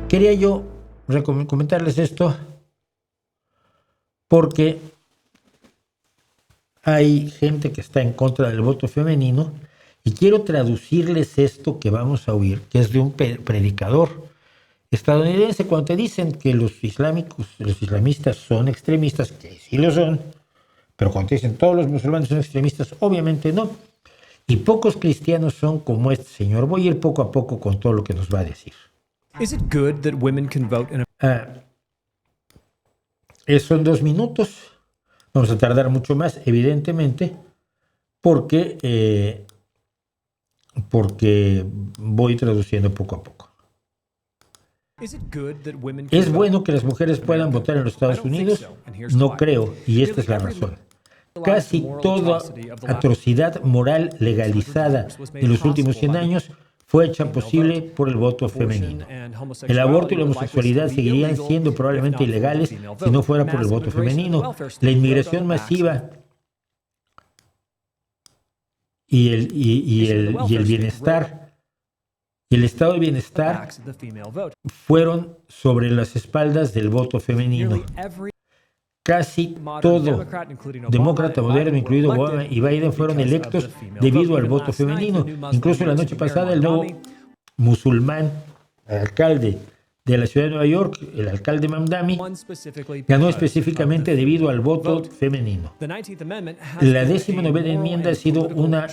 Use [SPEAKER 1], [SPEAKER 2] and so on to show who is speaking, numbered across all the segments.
[SPEAKER 1] Quería yo comentarles esto porque hay gente que está en contra del voto femenino y quiero traducirles esto que vamos a oír, que es de un predicador estadounidense. Cuando te dicen que los islamistas son extremistas, que sí lo son, pero cuando te dicen todos los musulmanes son extremistas, obviamente no. Y pocos cristianos son como este señor. Voy a ir poco a poco con todo lo que nos va a decir.
[SPEAKER 2] Is it good that women can vote in
[SPEAKER 1] Son 2 minutos. Vamos a tardar mucho más, evidentemente, porque voy traduciendo poco a poco. ¿Es bueno que las mujeres puedan votar en los Estados Unidos? No creo, y esta es la razón. Casi toda atrocidad moral legalizada en los últimos 100 años fue hecha posible por el voto femenino. El aborto y la homosexualidad seguirían siendo probablemente ilegales si no fuera por el voto femenino. La inmigración masiva y el bienestar y el estado de bienestar fueron sobre las espaldas del voto femenino. Casi todo demócrata moderno, incluido Obama y Biden, fueron electos debido al voto femenino. Incluso la noche pasada, el nuevo musulmán alcalde de la ciudad de Nueva York, el alcalde Mamdani, ganó específicamente debido al voto femenino. La 19ª enmienda ha sido una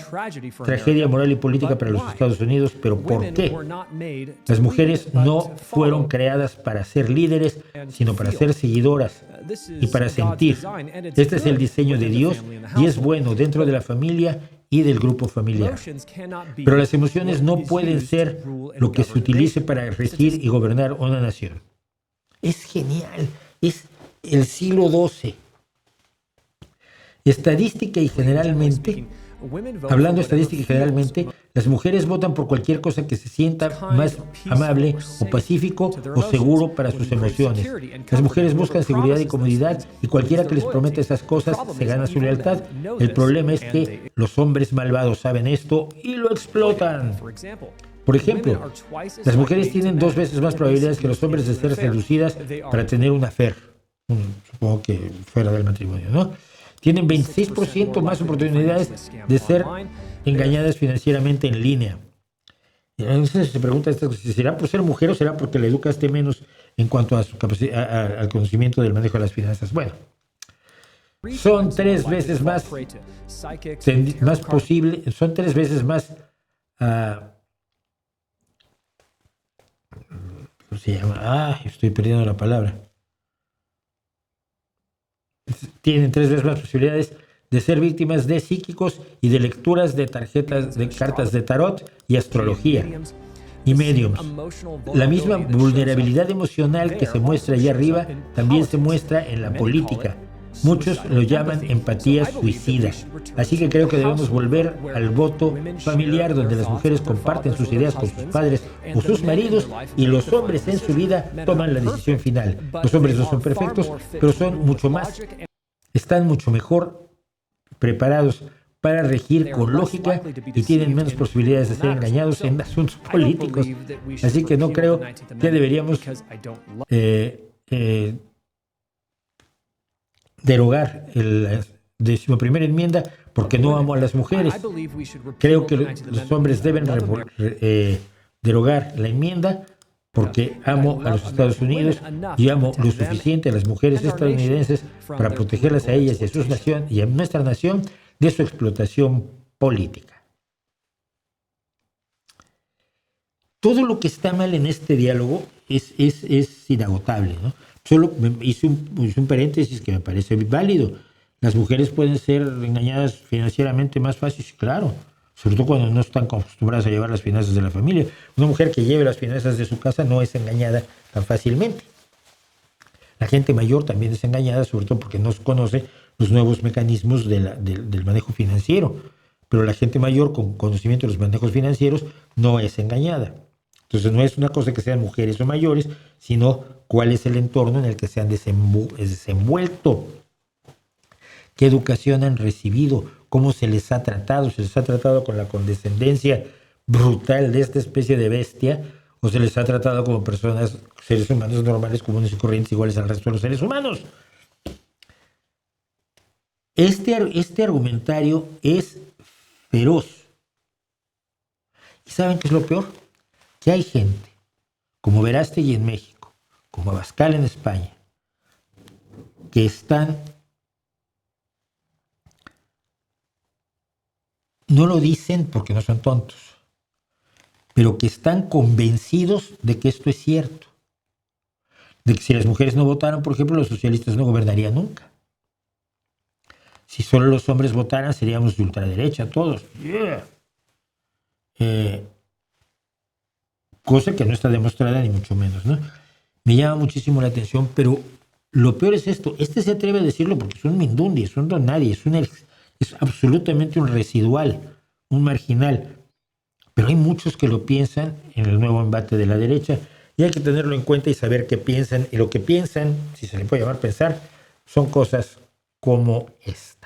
[SPEAKER 1] tragedia moral y política para los Estados Unidos, pero ¿por qué? Las mujeres no fueron creadas para ser líderes, sino para ser seguidoras y para sentir. Este es el diseño de Dios y es bueno dentro de la familia y del grupo familiar. Pero las emociones no pueden ser lo que se utilice para regir y gobernar una nación. Es genial, es el siglo XII. Hablando estadística y generalmente, las mujeres votan por cualquier cosa que se sienta más amable o pacífico o seguro para sus emociones. Las mujeres buscan seguridad y comodidad y cualquiera que les prometa esas cosas se gana su lealtad. El problema es que los hombres malvados saben esto y lo explotan. Por ejemplo, las mujeres tienen 2 veces más probabilidades que los hombres de ser seducidas para tener un affair. Supongo que fuera del matrimonio, ¿no? Tienen 26% más oportunidades de ser engañadas financieramente en línea. Y entonces se pregunta si será por ser mujer o será porque le educaste menos en cuanto a su capacidad, al conocimiento del manejo de las finanzas. Bueno, son 3 veces más posible, son 3 veces más ¿cómo se llama? Estoy perdiendo la palabra. Tienen 3 veces más posibilidades de ser víctimas de psíquicos y de lecturas de tarjetas, de cartas de tarot y astrología y mediums. La misma vulnerabilidad emocional que se muestra allá arriba también se muestra en la política. Muchos lo llaman empatía suicida. Así que creo que debemos volver al voto familiar, donde las mujeres comparten sus ideas con sus padres o sus maridos y los hombres en su vida toman la decisión final. Los hombres no son perfectos, pero están mucho mejor preparados para regir con lógica y tienen menos posibilidades de ser engañados en asuntos políticos. Así que no creo que deberíamos derogar la 11ª enmienda porque no amo a las mujeres. Creo que los hombres deben derogar la enmienda porque amo a los Estados Unidos y amo lo suficiente a las mujeres estadounidenses para protegerlas a ellas y a su nación y a nuestra nación de su explotación política. Todo lo que está mal en este diálogo es inagotable, ¿no? Solo hice un paréntesis que me parece válido. Las mujeres pueden ser engañadas financieramente más fácil, claro, sobre todo cuando no están acostumbradas a llevar las finanzas de la familia. Una mujer que lleve las finanzas de su casa no es engañada tan fácilmente. La gente mayor también es engañada, sobre todo porque no conoce los nuevos mecanismos del manejo financiero. Pero la gente mayor con conocimiento de los manejos financieros no es engañada. Entonces no es una cosa que sean mujeres o mayores, sino cuál es el entorno en el que se han desenvuelto. ¿Qué educación han recibido? ¿Cómo se les ha tratado? ¿Se les ha tratado con la condescendencia brutal de esta especie de bestia? o se les ha tratado como personas, seres humanos normales, comunes y corrientes, iguales al resto de los seres humanos. Este argumentario es feroz. ¿Y saben qué es lo peor? Que hay gente, como Verástegui en México, como Abascal en España, que están, no lo dicen porque no son tontos, pero que están convencidos de que esto es cierto. De que si las mujeres no votaran, por ejemplo, los socialistas no gobernarían nunca. Si solo los hombres votaran, seríamos de ultraderecha todos. Yeah. Cosa que no está demostrada ni mucho menos, ¿no? Me llama muchísimo la atención, pero lo peor es esto. Este se atreve a decirlo porque es un mindundi, es un don nadie, es absolutamente un residual, un marginal. Pero hay muchos que lo piensan en el nuevo embate de la derecha y hay que tenerlo en cuenta y saber qué piensan. Y lo que piensan, si se le puede llamar pensar, son cosas como esta.